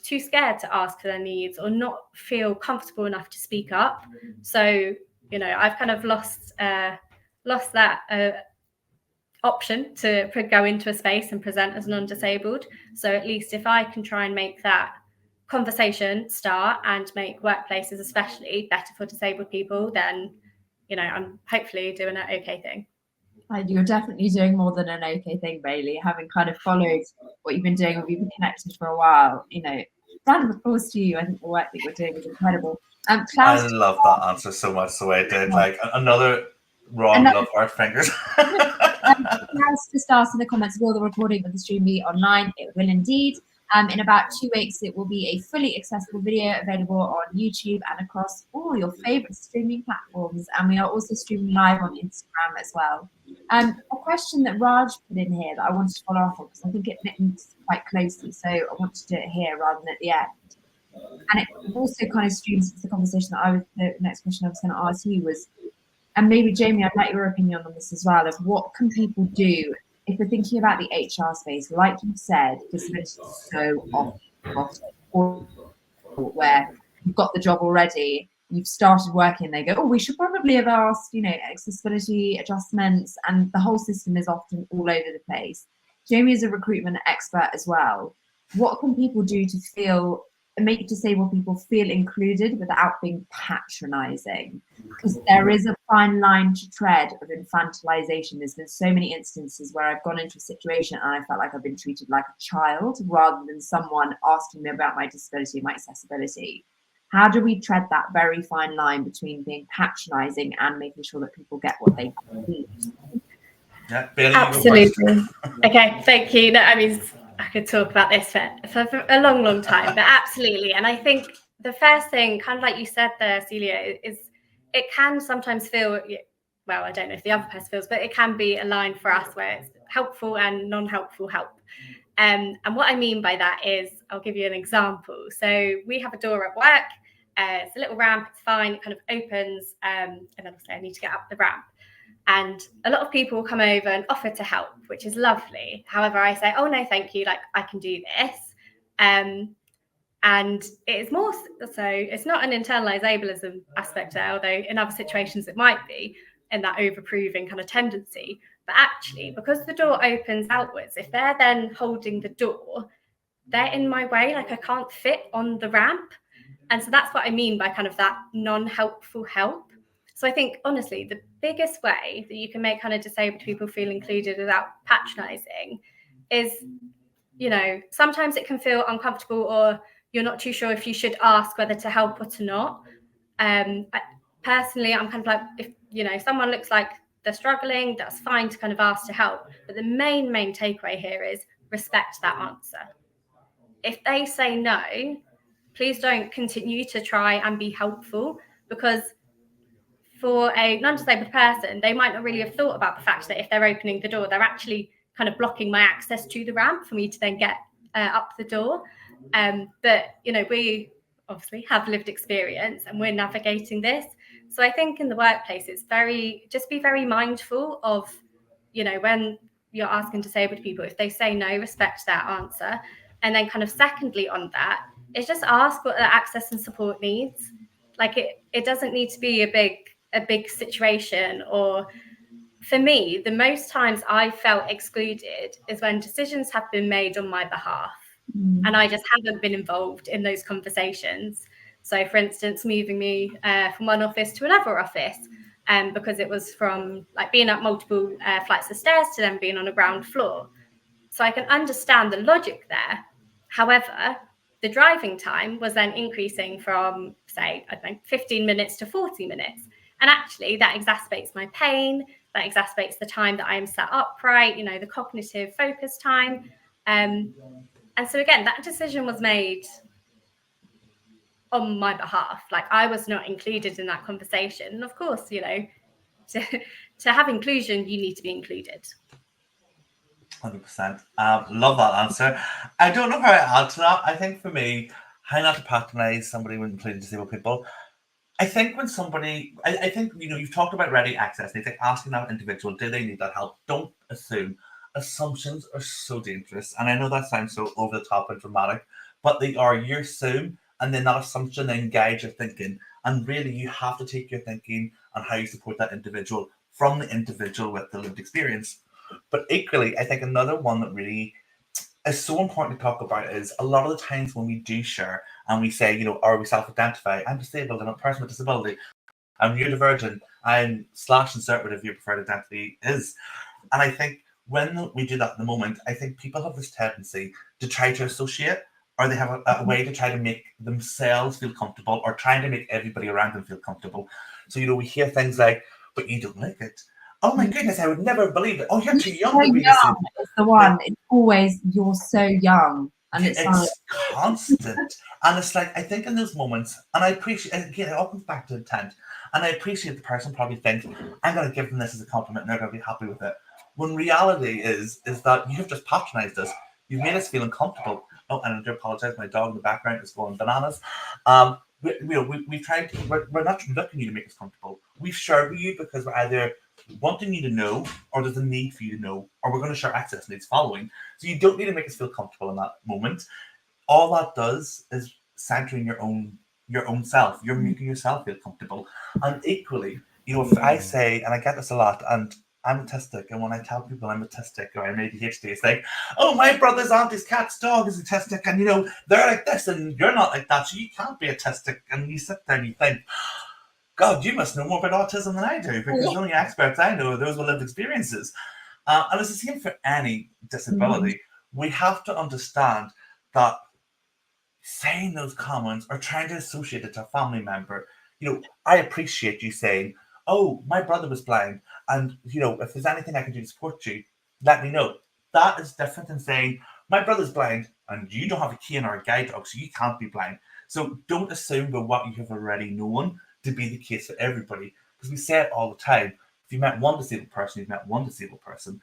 too scared to ask for their needs or not feel comfortable enough to speak up. So, you know, I've kind of lost that option to go into a space and present as non-disabled. So at least if I can try and make that conversation start and make workplaces especially better for disabled people, then, you know, I'm hopefully doing an okay thing. You're definitely doing more than an okay thing, Bailey. Having kind of followed what you've been doing, or we've been connected for a while, you know, round of applause to you. I think the work that you're doing is incredible. I love that answer so much, the way it did. Like another love heart fingers. Klaus just asked in the comments, will the recording of the stream be online? It will indeed. In about 2 weeks, it will be a fully accessible video available on YouTube and across all your favorite streaming platforms. And we are also streaming live on Instagram as well. A question that Raj put in here that I wanted to follow up on, because I think it links quite closely. So I want to do it here rather than at the end. And it also kind of streams into the conversation that the next question I was going to ask you was, and maybe Jamie, I'd like your opinion on this as well, of what can people do if we're thinking about the HR space. Like you said, disability is so often where you've got the job already, you've started working, they go, oh, we should probably have asked, you know, accessibility adjustments, and the whole system is often all over the place. Jamie is a recruitment expert as well. What can people do to make disabled people feel included without being patronizing? Because there is a fine line to tread of infantilization. There's been so many instances where I've gone into a situation and I felt like I've been treated like a child rather than someone asking me about my disability and my accessibility. How do we tread that very fine line between being patronizing and making sure that people get what they need? Yeah, Bailey, absolutely. Okay, thank you. No, I mean, I could talk about this for a long, long time, but absolutely. And I think the first thing, kind of like you said there, Celia, is it can sometimes feel, well, I don't know if the other person feels, but it can be a line for us where it's helpful and non-helpful help. And what I mean by that is, I'll give you an example. So we have a door at work. It's a little ramp. It's fine. It kind of opens. And then I'll say I need to get up the ramp. And a lot of people will come over and offer to help, which is lovely. However, I say, oh, no, thank you. Like, I can do this. And it's more so it's not an internalized ableism aspect there, although in other situations it might be, in that overproving kind of tendency. But actually, because the door opens outwards, if they're then holding the door, they're in my way. Like, I can't fit on the ramp. And so that's what I mean by kind of that non-helpful help. So I think, honestly, the biggest way that you can make kind of disabled people feel included without patronizing is, you know, sometimes it can feel uncomfortable or you're not too sure if you should ask whether to help or to not. Personally, I'm kind of like, if, you know, someone looks like they're struggling, that's fine to kind of ask to help. But the main takeaway here is respect that answer. If they say no, please don't continue to try and be helpful, because for a non-disabled person, they might not really have thought about the fact that if they're opening the door, they're actually kind of blocking my access to the ramp for me to then get up the door. But, you know, we obviously have lived experience and we're navigating this. So I think in the workplace, it's just be very mindful of, you know, when you're asking disabled people, if they say no, respect that answer. And then kind of secondly on that, is just ask what their access and support needs. Like it doesn't need to be a big situation. Or for me, the most times I felt excluded is when decisions have been made on my behalf and I just haven't been involved in those conversations. So, for instance, moving me from one office to another office, because it was from like being up multiple flights of stairs to then being on a ground floor. So I can understand the logic there. However, the driving time was then increasing from, say, I think 15 minutes to 40 minutes. And actually that exacerbates my pain, that exacerbates the time that I am sat upright, you know, the cognitive focus time. And so again, that decision was made on my behalf. Like, I was not included in that conversation. And of course, you know, to have inclusion, you need to be included. 100%. Love that answer. I don't know how I add to that. I think for me, how not to patronize somebody when including disabled people. I think when somebody, I think, you know, you've talked about ready access, and it's like asking that individual, do they need that help? Don't assume. Assumptions are so dangerous. And I know that sounds so over the top and dramatic, but they are. You assume, and then that assumption then guides your thinking. And really, you have to take your thinking on how you support that individual from the individual with the lived experience. But equally, I think another one that really is so important to talk about is a lot of the times when we do share and we say, you know, or we self-identify, I'm disabled, I'm a person with disability, I'm neurodivergent, I'm / insert whatever your preferred identity is. And I think when we do that in the moment, I think people have this tendency to try to associate, or they have a way to try to make themselves feel comfortable, or trying to make everybody around them feel comfortable. So, you know, we hear things like, but you don't like it. Oh my goodness, I would never believe it. Oh, you're too young to be disabled. It's the one. It's always, you're so young. And it's like, constant. And it's like, I think in those moments, and I appreciate, again, it all comes back to intent. And I appreciate the person probably thinks, I'm going to give them this as a compliment and they're going to be happy with it. When reality is that you have just patronized us. You've made us feel uncomfortable. Oh, and I do apologize, my dog in the background is going bananas. We've tried to, we're not looking you to make us comfortable. We've shared with you because we're either wanting you to know, or there's a need for you to know, or we're going to share access needs following. So you don't need to make us feel comfortable in that moment. All that does is centering your own self. You're making yourself feel comfortable. And equally, you know, if I say, and I get this a lot, and I'm autistic, and when I tell people I'm autistic or I'm ADHD, it's like, oh, my brother's auntie's cat's dog is autistic, and you know, they're like this, and you're not like that, so you can't be autistic. And you sit there and you think, God, you must know more about autism than I do, because the only experts I know are those with lived experiences. And it's the same for any disability. We have to understand that saying those comments or trying to associate it to a family member, you know, I appreciate you saying, oh, my brother was blind, and, you know, if there's anything I can do to support you, let me know. That is different than saying, my brother's blind, and you don't have a key in or a guide dog, so you can't be blind. So don't assume that what you have already known to be the case for everybody, because we say it all the time. If you met one disabled person, you've met one disabled person.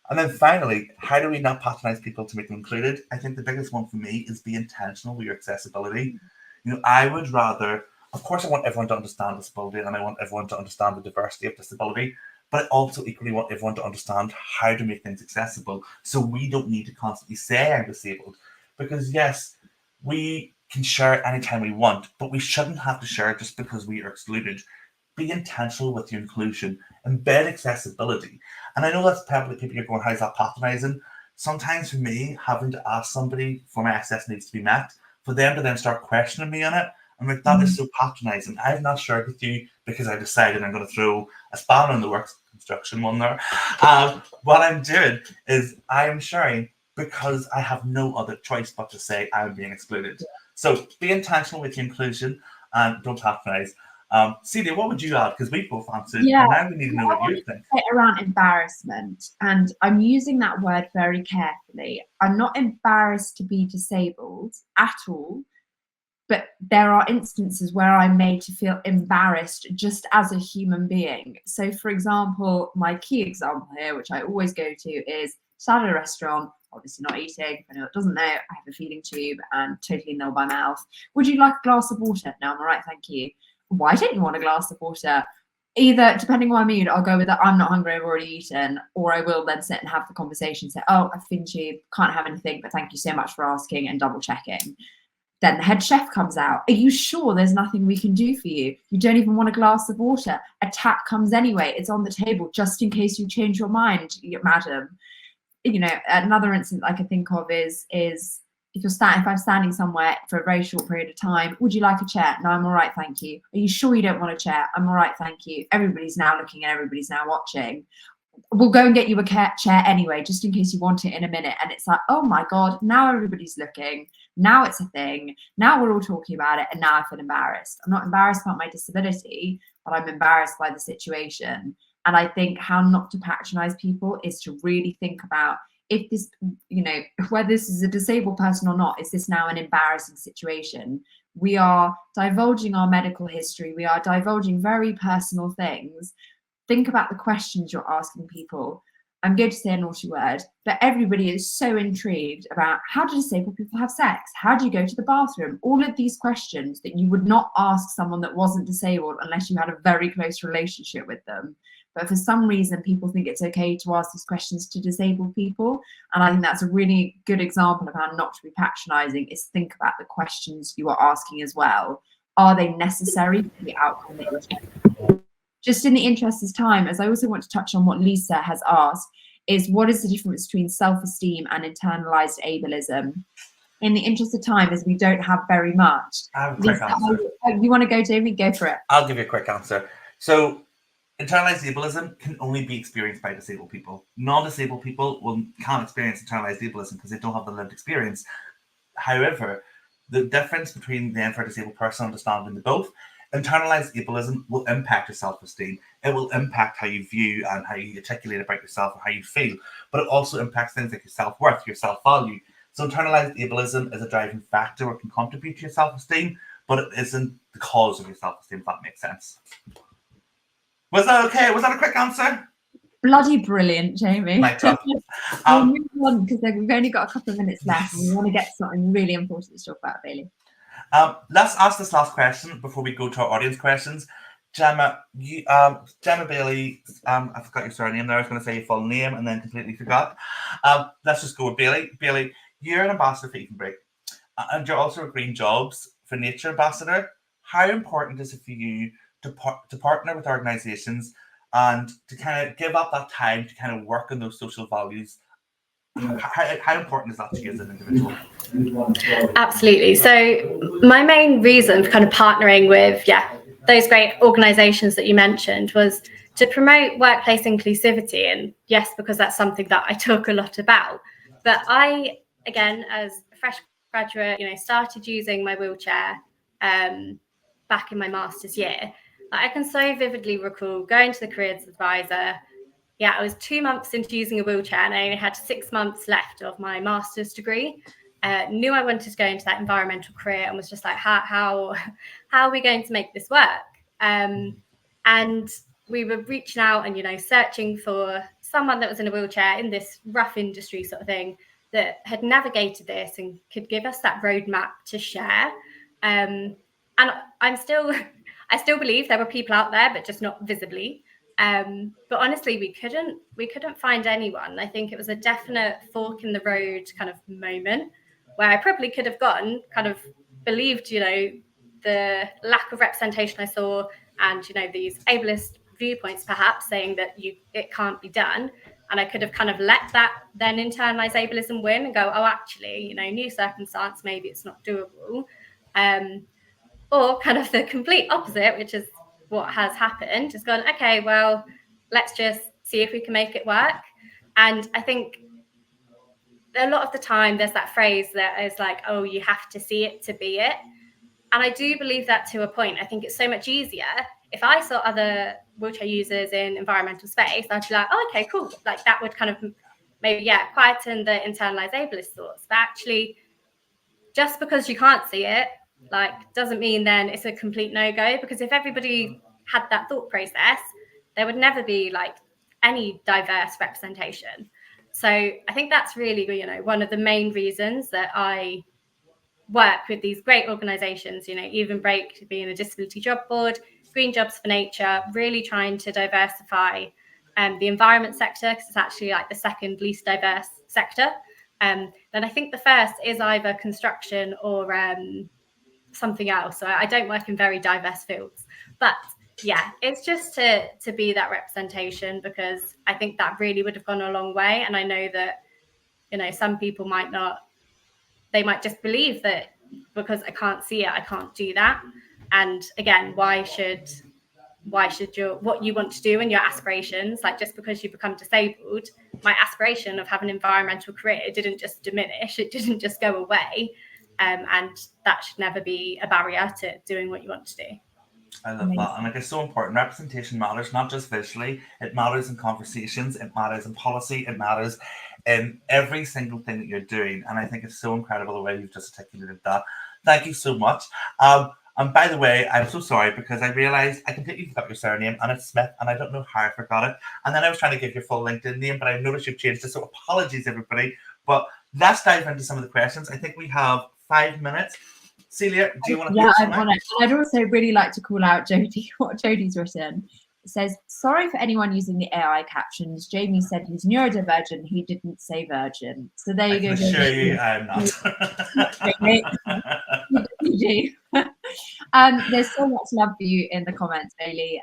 And then finally, how do we not patronize people to make them included? I think the biggest one for me is be intentional with your accessibility. You know, I would rather, of course, I want everyone to understand disability, and I want everyone to understand the diversity of disability, but I also equally want everyone to understand how to make things accessible, so we don't need to constantly say I'm disabled. Because yes, we can share anytime we want, but we shouldn't have to share just because we are excluded. Be intentional with your inclusion, embed accessibility. And I know that's probably people are going, how's that patronizing? Sometimes for me, having to ask somebody for my access needs to be met, for them to then start questioning me on it, I'm like, that is so patronizing. I've not shared with you because I decided I'm going to throw a spanner in the works, construction one there. What I'm doing is I am sharing because I have no other choice but to say I'm being excluded. So be intentional with your inclusion and don't patronize. Celia, what would you add? Because we both answered. Yeah, now we need to know what you think. Around embarrassment, and I'm using that word very carefully. I'm not embarrassed to be disabled at all, but there are instances where I'm made to feel embarrassed just as a human being. So, for example, my key example here, which I always go to, is sat at a restaurant, obviously not eating. For anyone that doesn't know, I have a feeding tube and totally nil by mouth. Would you like a glass of water? No, I'm all right, thank you. Why don't you want a glass of water? Either, depending on my mood, I'll go with that I'm not hungry, I've already eaten, or I will then sit and have the conversation, say, oh, I've feeding tube, can't have anything, but thank you so much for asking, and double checking. Then the head chef comes out. Are you sure there's nothing we can do for you? You don't even want a glass of water. A tap comes anyway. It's on the table just in case you change your mind, madam. You know, another instance I can think of is if I'm standing somewhere for a very short period of time, would you like a chair? No, I'm all right, thank you. Are you sure you don't want a chair? I'm all right, thank you. Everybody's now looking and everybody's now watching. We'll go and get you a chair anyway, just in case you want it in a minute. And it's like, oh my God, now everybody's looking. Now it's a thing. Now we're all talking about it. And now I feel embarrassed. I'm not embarrassed about my disability, but I'm embarrassed by the situation. And I think how not to patronize people is to really think about, if this, whether this is a disabled person or not, is this now an embarrassing situation? We are divulging our medical history. We are divulging very personal things. Think about the questions you're asking people. I'm going to say a naughty word, but everybody is so intrigued about, how do disabled people have sex? How do you go to the bathroom? All of these questions that you would not ask someone that wasn't disabled unless you had a very close relationship with them. But for some reason, people think it's okay to ask these questions to disabled people. And I think that's a really good example of how not to be patronizing, is think about the questions you are asking as well. Are they necessary for the outcome that you're taking? Just in the interest of time, as I also want to touch on what Lisa has asked, is what is the difference between self-esteem and internalized ableism? In the interest of time, as we don't have very much. I have a quick answer. You want to go, Jamie? Go for it. I'll give you a quick answer. So, internalized ableism can only be experienced by disabled people. Non-disabled people can't experience internalized ableism because they don't have the lived experience. However, the difference between the and for a disabled person understanding the both, internalized ableism will impact your self-esteem. It will impact how you view and how you articulate about yourself and how you feel. But it also impacts things like your self-worth, your self-value. So internalized ableism is a driving factor or can contribute to your self-esteem, but it isn't the cause of your self-esteem, if that makes sense. Was that okay? Was that a quick answer? Bloody brilliant, Jamie. We'll move on because we've only got a couple of minutes left, and we want to get something really important to talk about, Bailey. Let's ask this last question before we go to our audience questions. Gemma, Gemma Bailey, I forgot your surname there. I was going to say your full name and then completely forgot. Let's just go with Bailey. Bailey, you're an ambassador for Eat and Break, and you're also a Green Jobs for Nature ambassador. How important is it for you to partner with organizations and to kind of give up that time to kind of work on those social values? How important is that to you as an individual? Absolutely. So my main reason for kind of partnering with those great organizations that you mentioned was to promote workplace inclusivity. And yes, because that's something that I talk a lot about. But I, again, as a fresh graduate, started using my wheelchair back in my master's year. I can so vividly recall going to the careers advisor. I was 2 months into using a wheelchair and I only had 6 months left of my master's degree. Knew I wanted to go into that environmental career and was just like, how are we going to make this work? And we were reaching out and, searching for someone that was in a wheelchair in this rough industry sort of thing that had navigated this and could give us that roadmap to share. And I still believe there were people out there, but just not visibly. But honestly, we couldn't find anyone. I think it was a definite fork in the road kind of moment where I probably could have kind of believed, the lack of representation I saw and, these ableist viewpoints perhaps saying that it can't be done. And I could have kind of let that then internalized ableism win and go, oh, actually, new circumstance, maybe it's not doable. Or kind of the complete opposite, which is what has happened, just gone, okay, well, let's just see if we can make it work. And I think a lot of the time there's that phrase that is like, oh, you have to see it to be it. And I do believe that to a point. I think it's so much easier. If I saw other wheelchair users in environmental space, I'd be like, oh, okay, cool. Like that would kind of maybe, quieten the internalized ableist thoughts. But actually, just because you can't see it, doesn't mean then it's a complete no-go, because if everybody had that thought process, there would never be any diverse representation. So I think that's really, one of the main reasons that I work with these great organizations, Even Break being a disability job board, Green Jobs for Nature, really trying to diversify the environment sector, because it's actually the second least diverse sector. Then I think the first is either construction or something else. So I don't work in very diverse fields, but it's just to be that representation, because I think that really would have gone a long way. And I know that some people might not they might just believe that because I can't see it, I can't do that. And again, why should what you want to do and your aspirations, like just because you become disabled, my aspiration of having an environmental career didn't just diminish, it didn't just go away. And that should never be a barrier to doing what you want to do. I love that. And like, it's so important. Representation matters, not just visually. It matters in conversations. It matters in policy. It matters in every single thing that you're doing. And I think it's so incredible the way you've just articulated that. Thank you so much. And by the way, I'm so sorry because I realised I completely forgot your surname and it's Smith and I don't know how I forgot it. And then I was trying to give your full LinkedIn name, but I noticed you've changed it. So apologies, everybody. But let's dive into some of the questions. I think we have 5 minutes. Celia, do you want to? Yeah, I want to. I'd also really like to call out Jodie, what Jodie's written. It says, sorry for anyone using the AI captions. Jamie said he's neurodivergent. He didn't say virgin. So there you go. I can assure you I'm not. There's so much love for you in the comments, Bailey.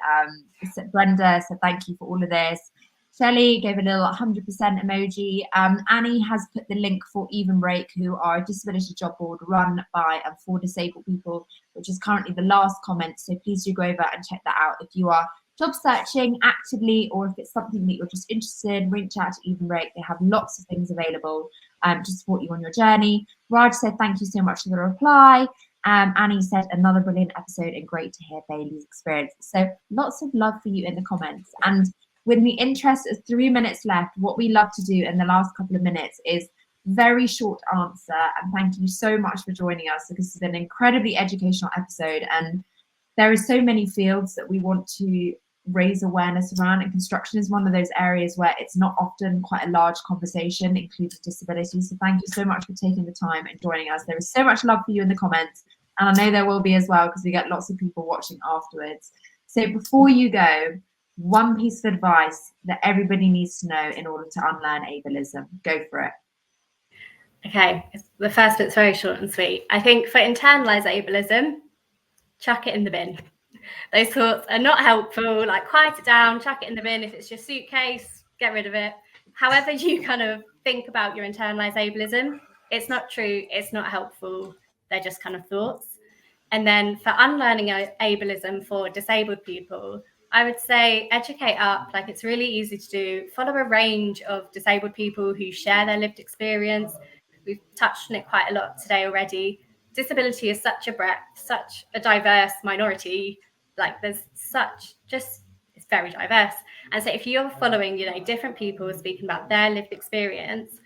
Brenda said thank you for all of this. Shelley gave a little 100% emoji. Annie has put the link for Even Break, who are a disability job board run by and for disabled people, which is currently the last comment. So please do go over and check that out. If you are job searching actively, or if it's something that you're just interested in, reach out to Even Break. They have lots of things available to support you on your journey. Raj said thank you so much for the reply. Annie said another brilliant episode and great to hear Bailey's experience. So lots of love for you in the comments. And with the interest of 3 minutes left, what we love to do in the last couple of minutes is very short answer. And thank you so much for joining us, because this has been an incredibly educational episode. And there are so many fields that we want to raise awareness around, and construction is one of those areas where it's not often quite a large conversation, including disability. So thank you so much for taking the time and joining us. There is so much love for you in the comments, and I know there will be as well, because we get lots of people watching afterwards. So before you go, one piece of advice that everybody needs to know in order to unlearn ableism. Go for it. Okay, the first bit's very short and sweet. I think for internalised ableism, chuck it in the bin. Those thoughts are not helpful. Like, quiet it down, chuck it in the bin. If it's your suitcase, get rid of it. However you kind of think about your internalised ableism, it's not true, it's not helpful. They're just kind of thoughts. And then for unlearning ableism for disabled people, I would say educate up. Like, it's really easy to do. Follow a range of disabled people who share their lived experience. We've touched on it quite a lot today already. Disability is such a breadth, such a diverse minority. Like, there's it's very diverse. And so if you're following, different people speaking about their lived experience,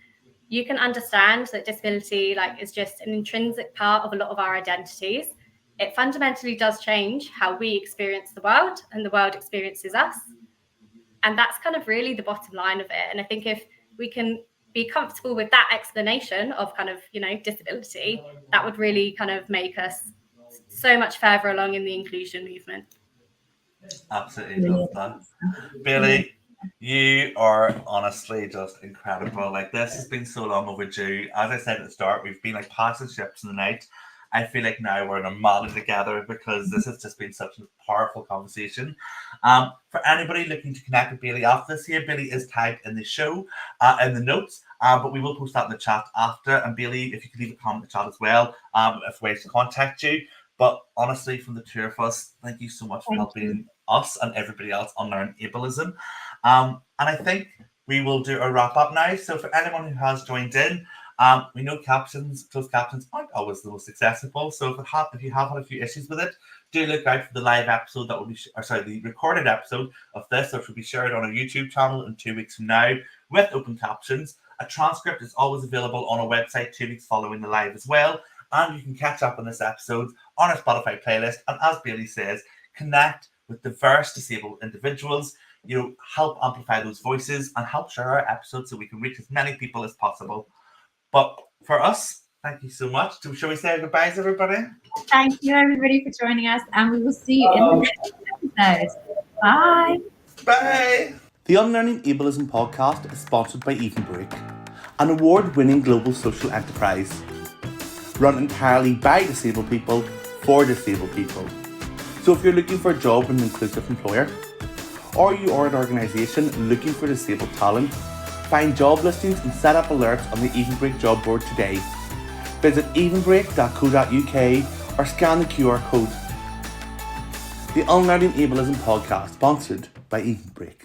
you can understand that disability, is just an intrinsic part of a lot of our identities. It fundamentally does change how we experience the world and the world experiences us. And that's kind of really the bottom line of it. And I think if we can be comfortable with that explanation of kind of, disability, that would really kind of make us so much further along in the inclusion movement. Absolutely love that. Bailey, you are honestly just incredible. Like, this has been so long overdue. As I said at the start, we've been like passing ships in the night. I feel like now we're in a model together, because this has just been such a powerful conversation. For anybody looking to connect with Bailey after this here, Bailey is tagged in the show, in the notes, but we will post that in the chat after. And Bailey, if you could leave a comment in the chat as well, if ways to contact you. But honestly, from the two of us, thank you so much for helping us and everybody else unlearn ableism. And I think we will do a wrap up now. So for anyone who has joined in, we know closed captions aren't always the most accessible. So if you have had a few issues with it, do look out for the live episode that will be, the recorded episode of this, which will be shared on our YouTube channel in 2 weeks from now with open captions. A transcript is always available on our website 2 weeks following the live as well. And you can catch up on this episode on our Spotify playlist. And as Bailey says, connect with diverse disabled individuals, help amplify those voices and help share our episodes so we can reach as many people as possible. But for us, thank you so much. Shall we say our goodbyes, everybody? Thank you, everybody, for joining us, and we will see you in the next episode. Bye. Bye. The Unlearning Ableism podcast is sponsored by Even Break, an award-winning global social enterprise run entirely by disabled people for disabled people. So if you're looking for a job in an inclusive employer, or you are an organisation looking for disabled talent, find job listings and set up alerts on the Even Break job board today. Visit evenbreak.co.uk or scan the QR code. The Unlearning Ableism podcast, sponsored by Evenbreak.